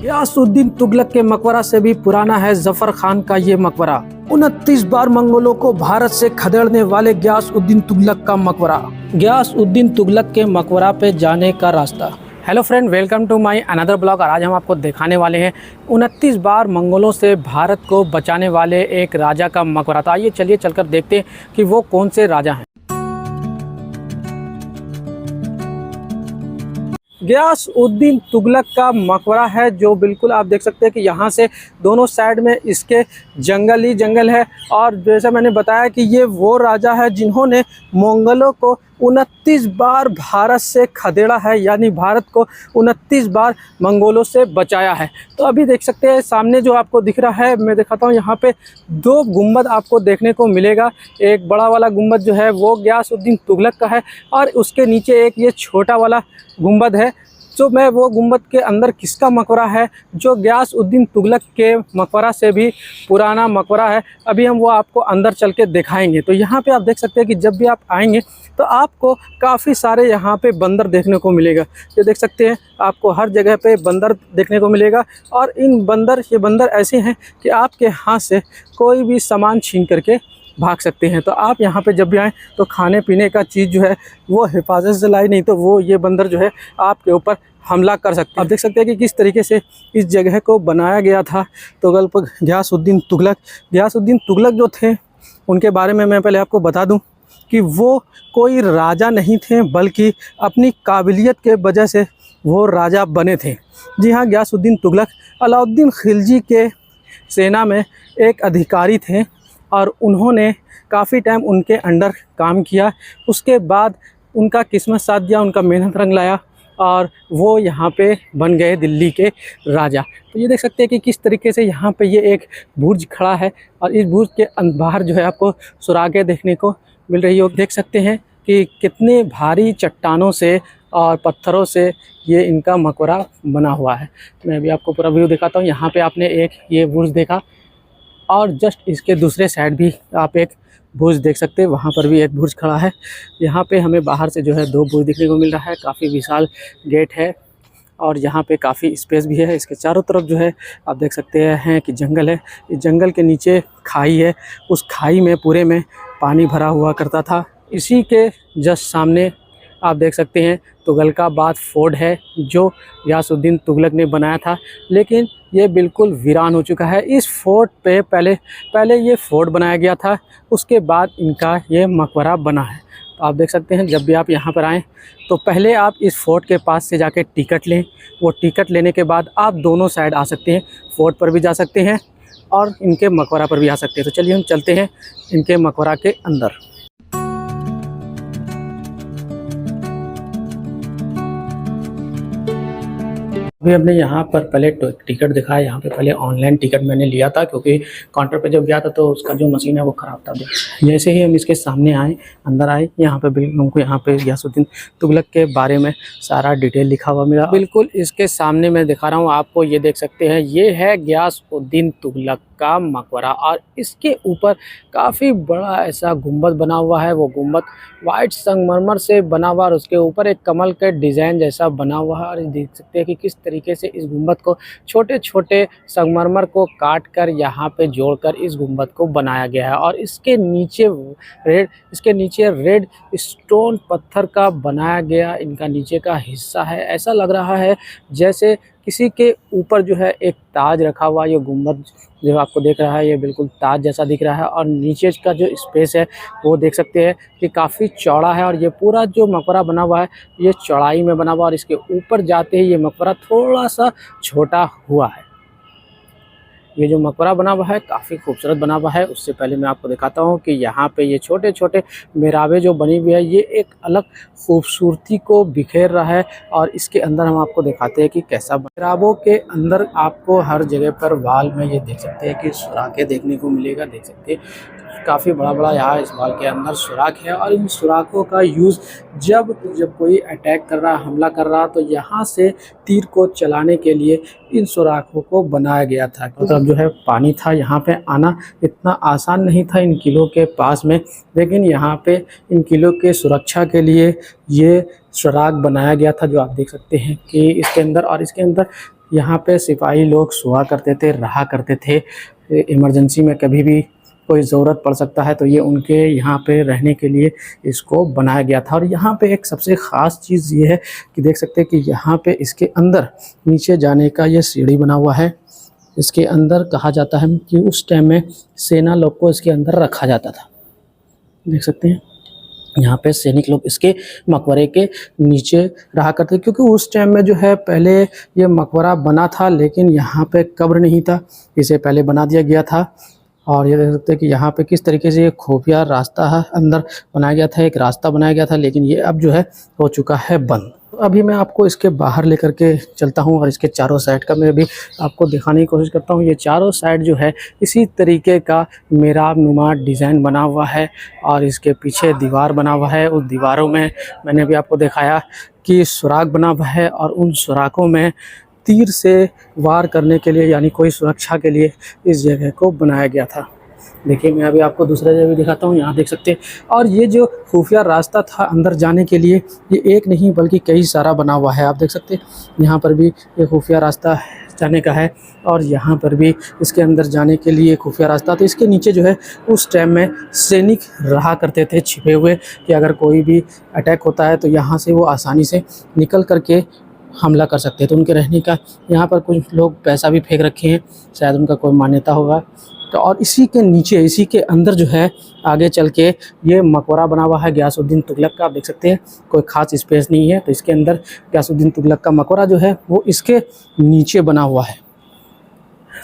गियासुद्दीन तुगलक के मकबरा से भी पुराना है जफर खान का ये मकबरा। 29 बार मंगोलों को भारत से खदेड़ने वाले गियासुद्दीन तुगलक का मकबरा। गियासुद्दीन तुगलक के मकबरा पे जाने का रास्ता। Hello friend, welcome to my another blog. और आज हम आपको दिखाने वाले हैं 29 बार मंगोलों से भारत को बचाने वाले एक राजा का मकबरा। तो आइए चलिए चलकर देखते हैं कि वो कौन से राजा हैं। गियासुद्दीन तुगलक का मकबरा है जो बिल्कुल आप देख सकते हैं कि यहाँ से दोनों साइड में इसके जंगल ही जंगल है। और जैसा मैंने बताया कि ये वो राजा है जिन्होंने मंगोलों को 29 बार भारत से खदेड़ा है, यानी भारत को 29 बार मंगोलों से बचाया है। तो अभी देख सकते हैं सामने जो आपको दिख रहा है, मैं दिखाता हूँ। यहाँ पे दो गुंबद आपको देखने को मिलेगा। एक बड़ा वाला गुंबद जो है वो गियासुद्दीन तुगलक का है और उसके नीचे एक ये छोटा वाला गुंबद है। तो मैं वो गुंबद के अंदर किसका मकबरा है, जो गियासुद्दीन तुगलक के मकबरा से भी पुराना मकबरा है, अभी हम वो आपको अंदर चल के दिखाएंगे। तो यहाँ पे आप देख सकते हैं कि जब भी आप आएंगे तो आपको काफ़ी सारे यहाँ पे बंदर देखने को मिलेगा। ये देख सकते हैं आपको हर जगह पे बंदर देखने को मिलेगा। और ये बंदर ऐसे हैं कि आपके हाथ से कोई भी सामान छीन करके भाग सकते हैं। तो आप यहाँ पे जब भी आएँ तो खाने पीने का चीज़ जो है वो हिफाजत से लाए, नहीं तो वो ये बंदर जो है आपके ऊपर हमला कर सकते हैं। आप देख सकते हैं कि किस तरीके से इस जगह को बनाया गया था। तो गियासुद्दीन तुगलक जो थे उनके बारे में मैं पहले आपको बता दूं कि वो कोई राजा नहीं थे, बल्कि अपनी काबिलियत के वजह से वो राजा बने थे। जी हाँ, गियासुद्दीन तुगलक अलाउद्दीन खिलजी के सेना में एक अधिकारी थे और उन्होंने काफ़ी टाइम उनके अंडर काम किया। उसके बाद उनका किस्मत साथ दिया, उनका मेहनत रंग लाया और वो यहाँ पे बन गए दिल्ली के राजा। तो ये देख सकते हैं कि किस तरीके से यहाँ पे ये एक बुर्ज खड़ा है और इस बुर्ज के बाहर जो है आपको सुराखें देखने को मिल रही हो। देख सकते हैं कि कितने भारी चट्टानों से और पत्थरों से ये इनका मकबरा बना हुआ है। मैं अभी आपको पूरा व्यू दिखाता हूँ। यहाँ पे आपने एक ये बुर्ज देखा और जस्ट इसके दूसरे साइड भी आप एक बुर्ज देख सकते हैं, वहाँ पर भी एक बुर्ज खड़ा है। यहाँ पे हमें बाहर से जो है दो बुर्ज देखने को मिल रहा है। काफ़ी विशाल गेट है और यहाँ पे काफ़ी स्पेस भी है। इसके चारों तरफ जो है आप देख सकते हैं कि जंगल है। इस जंगल के नीचे खाई है, उस खाई में पूरे में पानी भरा हुआ करता था। इसी के जस्ट सामने आप देख सकते हैं तुगलकाबाद फोर्ट है जो गियासुद्दीन तुगलक ने बनाया था, लेकिन ये बिल्कुल वीरान हो चुका है। इस फोर्ट पे पहले ये फोर्ट बनाया गया था, उसके बाद इनका ये मकबरा बना है। तो आप देख सकते हैं जब भी आप यहाँ पर आएँ तो पहले आप इस फोर्ट के पास से जाके टिकट लें। वो टिकट लेने के बाद आप दोनों साइड आ सकते हैं, फोर्ट पर भी जा सकते हैं और इनके मकबरा पर भी आ सकते हैं। तो चलिए हम चलते हैं इनके मकबरा के अंदर। अभी हमने यहाँ पर पहले टिकट दिखाया। यहाँ पे पहले ऑनलाइन टिकट मैंने लिया था, क्योंकि काउंटर पे जब गया था तो उसका जो मशीन है वो ख़राब था। जैसे ही हम इसके सामने आए, अंदर आए, यहाँ पे बिल्कुल हमको यहाँ पे गियासुद्दीन तुगलक के बारे में सारा डिटेल लिखा हुआ मिला। बिल्कुल इसके सामने मैं दिखा रहा हूँ आपको, ये देख सकते हैं ये है गियासुद्दीन तुगलक का मकबरा और इसके ऊपर काफ़ी बड़ा ऐसा गुंबद बना हुआ है। वो गुंबद वाइट संगमरमर से बना हुआ और उसके ऊपर एक कमल के डिज़ाइन जैसा बना हुआ है। और देख सकते हैं कि किस तरीके से इस गुंबद को छोटे छोटे संगमरमर को काट कर यहाँ पे जोड़कर इस गुंबद को बनाया गया है। और इसके नीचे रेड स्टोन पत्थर का बनाया गया इनका नीचे का हिस्सा है। ऐसा लग रहा है जैसे किसी के ऊपर जो है एक ताज रखा हुआ। ये गुंबद जो आपको देख रहा है ये बिल्कुल ताज जैसा दिख रहा है। और नीचे का जो स्पेस है वो देख सकते हैं कि काफ़ी चौड़ा है। और ये पूरा जो मकबरा बना हुआ है ये चौड़ाई में बना हुआ है और इसके ऊपर जाते ही ये मकबरा थोड़ा सा छोटा हुआ है। ये जो मकबरा बना हुआ है काफ़ी खूबसूरत बना हुआ है। उससे पहले मैं आपको दिखाता हूँ कि यहाँ पे ये छोटे छोटे मेहराबें जो बनी हुई है ये एक अलग खूबसूरती को बिखेर रहा है। और इसके अंदर हम आपको दिखाते हैं कि कैसा मेहराबों के अंदर आपको हर जगह पर वाल में ये देख सकते हैं कि सुराखें देखने को मिलेगा। देख सकते हैं काफ़ी बड़ा बड़ा यहाँ इस वाल के अंदर सुराख है। और इन सुराखों का यूज़ जब कोई अटैक कर रहा, हमला कर रहा, तो यहाँ से तीर को चलाने के लिए इन सुराखों को बनाया गया था। तो जो है पानी था, यहाँ पे आना इतना आसान नहीं था इन किलों के पास में, लेकिन यहाँ पे इन किलों के सुरक्षा के लिए ये सुराख बनाया गया था जो आप देख सकते हैं कि इसके अंदर। और इसके अंदर यहाँ पे सिपाही लोग सोया करते थे, रहा करते थे। इमरजेंसी में कभी भी कोई ज़रूरत पड़ सकता है तो ये उनके यहाँ पे रहने के लिए इसको बनाया गया था। और यहाँ पे एक सबसे ख़ास चीज़ ये है कि देख सकते हैं कि यहाँ पे इसके अंदर नीचे जाने का ये सीढ़ी बना हुआ है। इसके अंदर कहा जाता है कि उस टाइम में सेना लोग को इसके अंदर रखा जाता था। देख सकते हैं यहाँ पे सैनिक लोग इसके मकबरे के नीचे रहा करते, क्योंकि उस टाइम में जो है पहले ये मकबरा बना था लेकिन यहाँ पे कब्र नहीं था, इसे पहले बना दिया गया था। और ये देख सकते हैं कि यहाँ पे किस तरीके से ये खुफिया रास्ता है अंदर बनाया गया था, एक रास्ता बनाया गया था, लेकिन ये अब जो है हो चुका है बंद। तो अभी मैं आपको इसके बाहर लेकर के चलता हूँ और इसके चारों साइड का मैं भी आपको दिखाने की कोशिश करता हूँ। ये चारों साइड जो है इसी तरीके का मेहराब नुमा डिज़ाइन बना हुआ है और इसके पीछे दीवार बना हुआ है। उस दीवारों में मैंने भी आपको दिखाया कि सुराख बना हुआ है और उन सुराखों में तीर से वार करने के लिए यानी कोई सुरक्षा के लिए इस जगह को बनाया गया था। देखिए मैं अभी आपको दूसरा जगह भी दिखाता हूँ, यहाँ देख सकते हैं। और ये जो खुफिया रास्ता था अंदर जाने के लिए, ये एक नहीं बल्कि कई सारा बना हुआ है। आप देख सकते हैं यहाँ पर भी ये खुफिया रास्ता जाने का है और यहाँ पर भी इसके अंदर जाने के लिए खुफिया रास्ता। तो इसके नीचे जो है उस टाइम में सैनिक रहा करते थे छिपे हुए, कि अगर कोई भी अटैक होता है तो यहाँ से वो आसानी से निकल करके हमला कर सकते हैं। तो उनके रहने का यहाँ पर कुछ लोग पैसा भी फेंक रखे हैं, शायद उनका कोई मान्यता होगा। तो और इसी के नीचे, इसी के अंदर जो है आगे चल के ये मकबरा बना हुआ है गयासुद्दीन तुगलक का। आप देख सकते हैं कोई ख़ास स्पेस नहीं है, तो इसके अंदर गयासुद्दीन तुगलक का मकबरा जो है वो इसके नीचे बना हुआ है।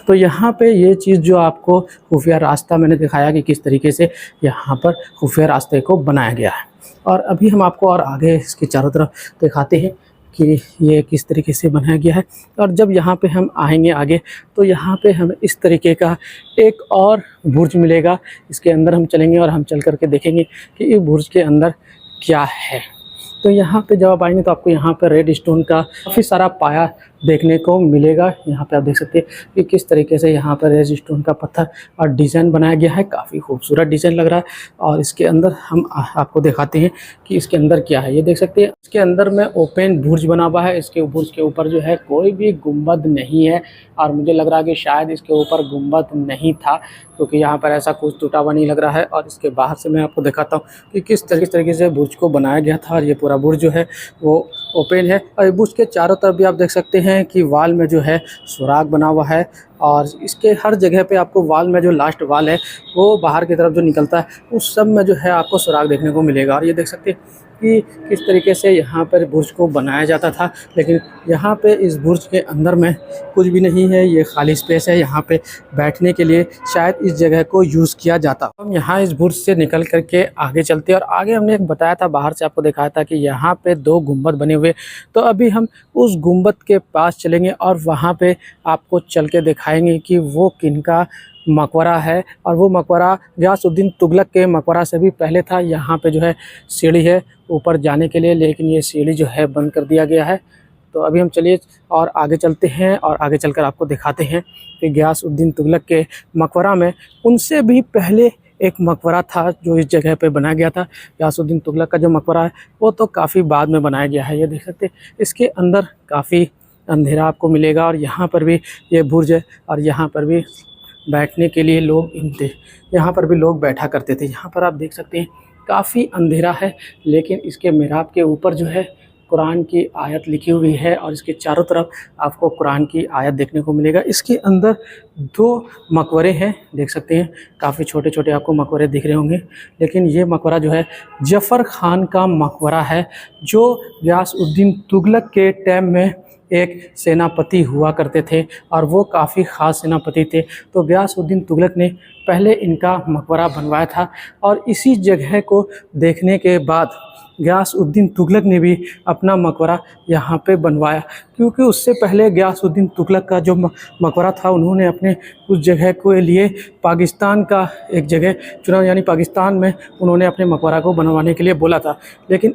तो यहाँ पे ये चीज़ जो आपको खुफिया रास्ता मैंने दिखाया कि किस तरीके से यहाँ पर खुफिया रास्ते को बनाया गया है। और अभी हम आपको और आगे इसके चारों तरफ दिखाते हैं कि ये किस तरीके से बनाया गया है। और जब यहाँ पे हम आएंगे आगे तो यहाँ पे हमें इस तरीके का एक और बुर्ज मिलेगा। इसके अंदर हम चलेंगे और हम चल करके देखेंगे कि इस बुर्ज के अंदर क्या है। तो यहाँ पे जब आप आएंगे तो आपको यहाँ पर रेड स्टोन का काफ़ी सारा पाया देखने को मिलेगा। यहाँ पे आप देख सकते हैं कि किस तरीके से यहाँ पर रेड स्टोन का पत्थर और डिज़ाइन बनाया गया है। काफ़ी खूबसूरत डिज़ाइन लग रहा है। और इसके अंदर हम आपको दिखाते हैं कि इसके अंदर क्या है। ये देख सकते हैं इसके अंदर में ओपन बुर्ज बना हुआ है। इसके बुर्ज के ऊपर जो है कोई भी गुंबद नहीं है और मुझे लग रहा है कि शायद इसके ऊपर गुंबद नहीं था, क्योंकि यहाँ पर ऐसा कुछ टूटा हुआ नहीं लग रहा है। और इसके बाहर से मैं आपको दिखाता हूँ कि किस तरीके से बुर्ज को बनाया गया था। और ये पूरा बुर्ज जो है वो ओपन है और बुर्ज के चारों तरफ भी आप देख सकते हैं कि वाल में जो है सुराख बना हुआ है। और इसके हर जगह पे आपको वाल में जो लास्ट वाल है वो बाहर की तरफ जो निकलता है उस सब में जो है आपको सुराख देखने को मिलेगा। और ये देख सकते हैं कि किस तरीके से यहाँ पर बुर्ज को बनाया जाता था, लेकिन यहाँ पे इस बुर्ज के अंदर में कुछ भी नहीं है। ये खाली स्पेस है, यहाँ पे बैठने के लिए शायद इस जगह को यूज़ किया जाता। हम यहाँ इस बुर्ज से निकल करके आगे चलते हैं। और आगे हमने एक बताया था, बाहर से आपको दिखाया था कि यहाँ पे 2 गुंबद बने हुए। तो अभी हम उस गुंबद के पास चलेंगे और वहाँ पर आपको चल के दिखाएँगे कि वो किनका मकबरा है। और वो मकबरा गयासुद्दीन तुगलक के मकबरा से भी पहले था। यहाँ पे जो है सीढ़ी है ऊपर जाने के लिए, लेकिन ये सीढ़ी जो है बंद कर दिया गया है। तो अभी हम चलिए और आगे चलते हैं और आगे चलकर आपको दिखाते हैं कि गयासुद्दीन तुगलक के मकबरा में उनसे भी पहले एक मकबरा था जो इस जगह पे बनाया गया था। गयासुद्दीन तुगलक का जो मकबरा है वो तो काफ़ी बाद में बनाया गया है। ये देख सकते हैं इसके अंदर काफ़ी अंधेरा आपको मिलेगा। और यहाँ पर भी ये बुर्ज है और यहाँ पर भी बैठने के लिए लोग यहाँ पर भी लोग बैठा करते थे। यहाँ पर आप देख सकते हैं काफ़ी अंधेरा है, लेकिन इसके मिहराब के ऊपर जो है कुरान की आयत लिखी हुई है और इसके चारों तरफ आपको कुरान की आयत देखने को मिलेगा। इसके अंदर 2 मकबरे हैं, देख सकते हैं काफ़ी छोटे छोटे आपको मकबरे दिख रहे होंगे। लेकिन ये मकबरा जो है जफ़र खान का मकबरा है, जो गयासुद्दीन तुगलक के टाइम में एक सेनापति हुआ करते थे और वो काफ़ी ख़ास सेनापति थे। तो गयासुद्दीन तुगलक ने पहले इनका मकबरा बनवाया था और इसी जगह को देखने के बाद गयासुद्दीन तुगलक ने भी अपना मकबरा यहाँ पे बनवाया, क्योंकि उससे पहले गयासुद्दीन तुगलक का जो मकबरा था उन्होंने अपने उस जगह के लिए पाकिस्तान का एक जगह चुना, यानी पाकिस्तान में उन्होंने अपने मकबरा को बनवाने के लिए बोला था। लेकिन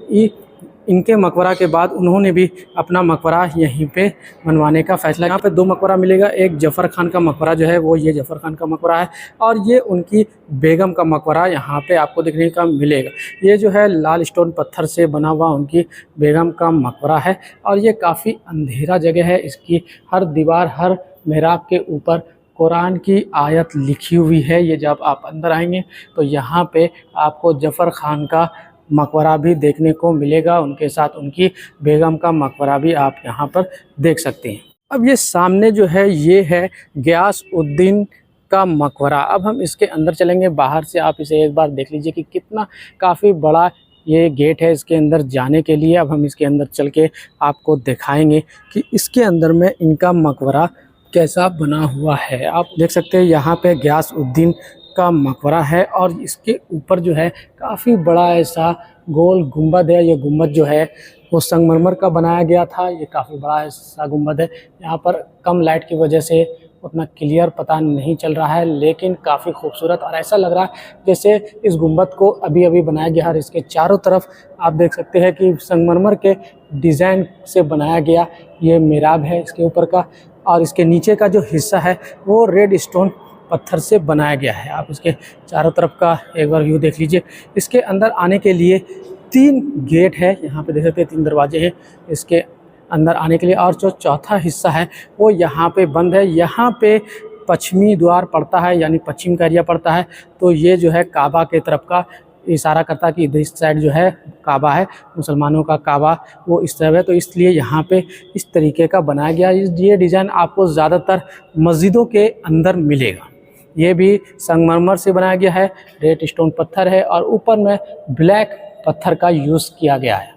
इनके मकबरा के बाद उन्होंने भी अपना मकबरा यहीं पे बनवाने का फैसला। यहाँ पे 2 मकबरा मिलेगा, एक जफ़र खान का मकबरा जो है वो ये जफ़र खान का मकबरा है, और ये उनकी बेगम का मकबरा यहाँ पे आपको देखने का मिलेगा। ये जो है लाल स्टोन पत्थर से बना हुआ उनकी बेगम का मकबरा है, और ये काफ़ी अंधेरा जगह है। इसकी हर दीवार, हर मेहराब के ऊपर कुरान की आयत लिखी हुई है। ये जब आप अंदर आएंगे तो यहाँ पे आपको जफ़र खान का मकबरा भी देखने को मिलेगा, उनके साथ उनकी बेगम का मकबरा भी आप यहाँ पर देख सकते हैं। अब ये सामने जो है ये है गियासउद्दीन का मकबरा। अब हम इसके अंदर चलेंगे, बाहर से आप इसे एक बार देख लीजिए कि कितना काफ़ी बड़ा ये गेट है इसके अंदर जाने के लिए। अब हम इसके अंदर चल के आपको दिखाएंगे कि इसके अंदर में इनका मकबरा कैसा बना हुआ है। आप देख सकते हैं यहाँ पे गियासउद्दीन का मकबरा है, और इसके ऊपर जो है काफ़ी बड़ा ऐसा गोल गुंबद है। ये गुंबद जो है वो संगमरमर का बनाया गया था। ये काफ़ी बड़ा ऐसा गुंबद है। यहाँ पर कम लाइट की वजह से उतना क्लियर पता नहीं चल रहा है, लेकिन काफ़ी खूबसूरत, और ऐसा लग रहा है जैसे इस गुंबद को अभी अभी बनाया गया। और इसके चारों तरफ आप देख सकते हैं कि संगमरमर के डिज़ाइन से बनाया गया ये मेहराब है इसके ऊपर का, और इसके नीचे का जो हिस्सा है वो रेड स्टोन पत्थर से बनाया गया है। आप इसके चारों तरफ का एक बार व्यू देख लीजिए। इसके अंदर आने के लिए 3 गेट है, यहाँ पे देख सकते हैं 3 दरवाजे हैं इसके अंदर आने के लिए, और जो चौथा हिस्सा है वो यहाँ पे बंद है। यहाँ पे पश्चिमी द्वार पड़ता है, यानी पश्चिम का एरिया पड़ता है। तो ये जो है काबा के तरफ का इशारा करता है कि इस साइड जो है काबा है, मुसलमानों का काबा वो इस तरफ है। तो इसलिए यहाँ पे इस तरीके का बनाया गया। ये डिज़ाइन आपको ज़्यादातर मस्जिदों के अंदर मिलेगा। ये भी संगमरमर से बनाया गया है, रेड स्टोन पत्थर है, और ऊपर में ब्लैक पत्थर का यूज़ किया गया है।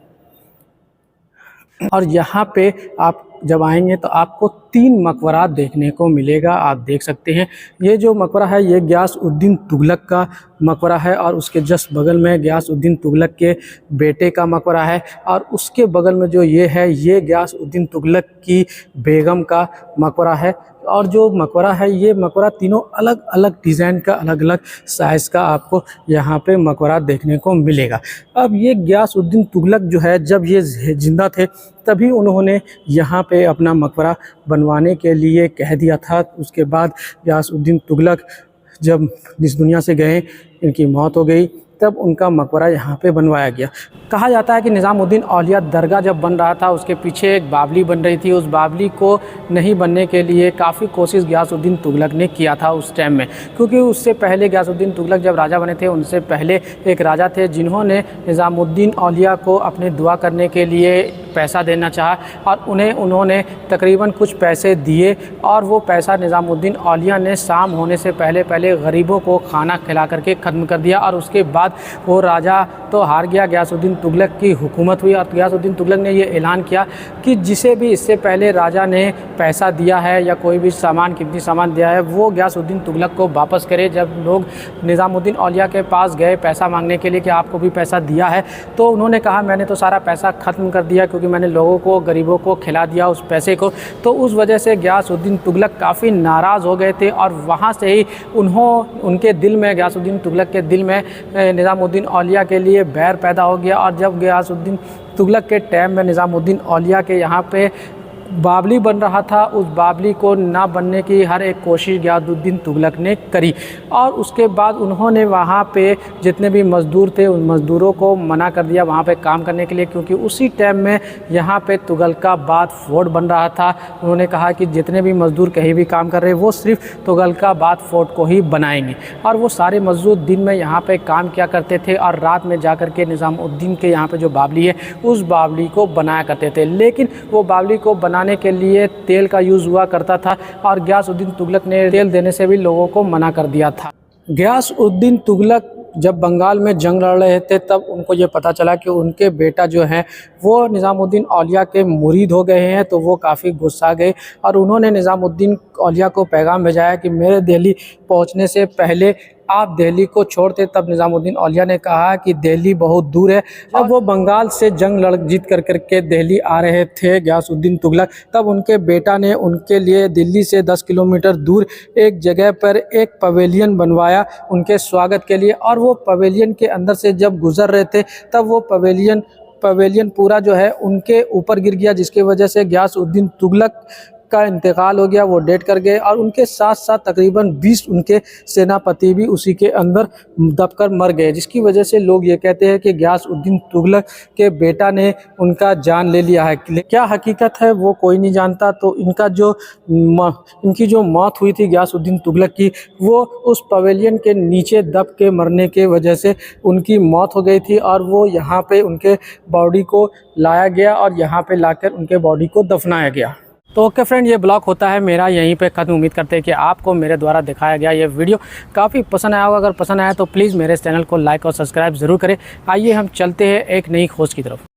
और यहाँ पे आप जब आएंगे तो आपको 3 मकबरा देखने को मिलेगा। आप देख सकते हैं ये जो मकबरा है ये गियासउद्दीन तुगलक का मकबरा है, और उसके जस्ट बगल में गियासउद्दीन तुगलक के बेटे का मकबरा है, और उसके बगल में जो ये है ये गियासउद्दीन तुगलक की बेगम का मकबरा है। और जो मकबरा है ये मकबरा तीनों अलग अलग डिज़ाइन का, अलग अलग साइज़ का आपको यहाँ पे मकबरा देखने को मिलेगा। अब ये गियासउद्दीन तुगलक जो है जब ये जिंदा थे तभी उन्होंने यहाँ पे अपना मकबरा बनवाने के लिए कह दिया था। उसके बाद गियासउद्दीन तुगलक जब इस दुनिया से गए, इनकी मौत हो गई, तब उनका मकबरा यहाँ पे बनवाया गया। कहा जाता है कि निज़ामुद्दीन औलिया दरगाह जब बन रहा था उसके पीछे एक बावली बन रही थी। उस बावली को नहीं बनने के लिए काफ़ी कोशिश गियासउद्दीन तुगलक ने किया था उस टाइम में, क्योंकि उससे पहले गियासउद्दीन तुगलक जब राजा बने थे उनसे पहले एक राजा थे जिन्होंने निज़ामुद्दीन औलिया को अपने दुआ करने के लिए पैसा देना चाहा, और उन्होंने तकरीबन कुछ पैसे दिए, और वो पैसा निज़ामुद्दीन औलिया ने शाम होने से पहले गरीबों को खाना खिला करके ख़त्म कर दिया। और उसके बाद वो राजा तो हार गया, गियासउद्दीन तुगलक की हुकूमत हुई, और गियासउद्दीन तुगलक ने ये ऐलान किया कि जिसे भी इससे पहले राजा ने पैसा दिया है या कोई भी सामान, कीमती सामान दिया है, वो गियासउद्दीन तुगलक को वापस करे। जब लोग निज़ामुद्दीन औलिया के पास गए पैसा मांगने के लिए कि आपको भी पैसा दिया है, तो उन्होंने कहा मैंने तो सारा पैसा ख़त्म कर दिया क्योंकि मैंने लोगों को, गरीबों को खिला दिया उस पैसे को। तो उस वजह से गियासउद्दीन तुगलक काफ़ी नाराज़ हो गए थे, और वहाँ से ही उनके दिल में, गियासउद्दीन तुगलक के दिल में निज़ामुद्दीन औलिया के लिए बैर पैदा हो गया। और जब गियासउद्दीन तुगलक के टाइम में निज़ामुद्दीन औलिया के यहाँ पे बावली बन रहा था, उस बावली को ना बनने की हर एक कोशिश गियासउद्दीन तुगलक ने करी, और उसके बाद उन्होंने वहाँ पे जितने भी मज़दूर थे उन मज़दूरों को मना कर दिया वहाँ पे काम करने के लिए, क्योंकि उसी टाइम में यहाँ पे तुगलकाबाद फोर्ट बन रहा था। उन्होंने कहा कि जितने भी मज़दूर कहीं भी काम कर रहे हैं वो सिर्फ तुगलकाबाद फोर्ट को ही बनाएंगे, और वो सारे मज़दूर दिन में यहाँ पर काम किया करते थे, और रात में जा कर के निज़ामुद्दीन के यहाँ पर जो बावली है उस बावली को बनाया करते थे। लेकिन वो बावली को बनाने के लिए तेल का यूज़ हुआ करता था, और गियासउद्दीन तुगलक ने तेल देने से भी लोगों को मना कर दिया था। गियासउद्दीन तुगलक जब बंगाल में जंग लड़ रहे थे तब उनको ये पता चला कि उनके बेटा जो है वो निज़ामुद्दीन औलिया के मुरीद हो गए हैं, तो वो काफ़ी गुस्सा गए, और उन्होंने निज़ामुद्दीन औलिया को पैगाम भेजाया कि मेरे दिल्ली पहुंचने से पहले आप दिल्ली को छोड़ते। तब निज़ामुद्दीन औलिया ने कहा कि दिल्ली बहुत दूर है। अब वो बंगाल से जंग लड़ जीत कर के दिल्ली आ रहे थे गियासउद्दीन तुगलक, तब उनके बेटा ने उनके लिए दिल्ली से 10 किलोमीटर दूर एक जगह पर एक पवेलियन बनवाया उनके स्वागत के लिए, और वो पवेलियन के अंदर से जब गुज़र रहे थे तब वो पवेलियन पवेलियन पूरा जो है उनके ऊपर गिर गया, जिसकी वजह से गियासुद्दीन तुगलक का इंतकाल हो गया, वो डेथ कर गए। और उनके साथ साथ तकरीबन 20 उनके सेनापति भी उसी के अंदर दबकर मर गए, जिसकी वजह से लोग ये कहते हैं कि गियासुद्दीन तुगलक के बेटा ने उनका जान ले लिया है। क्या हकीकत है वो कोई नहीं जानता। तो इनकी जो मौत हुई थी गियासुद्दीन तुगलक की, वो उस पवेलियन के नीचे दब के मरने के वजह से उनकी मौत हो गई थी, और वो यहाँ पे उनके बॉडी को लाया गया और यहाँ पे लाकर उनके बॉडी को दफनाया गया। तो ओके फ्रेंड, ये ब्लॉग होता है मेरा यहीं पे ख़त्म। उम्मीद करते हैं कि आपको मेरे द्वारा दिखाया गया ये वीडियो काफ़ी पसंद आया होगा। अगर पसंद आया तो प्लीज़ मेरे इस चैनल को लाइक और सब्सक्राइब ज़रूर करें। आइए हम चलते हैं एक नई खोज की तरफ।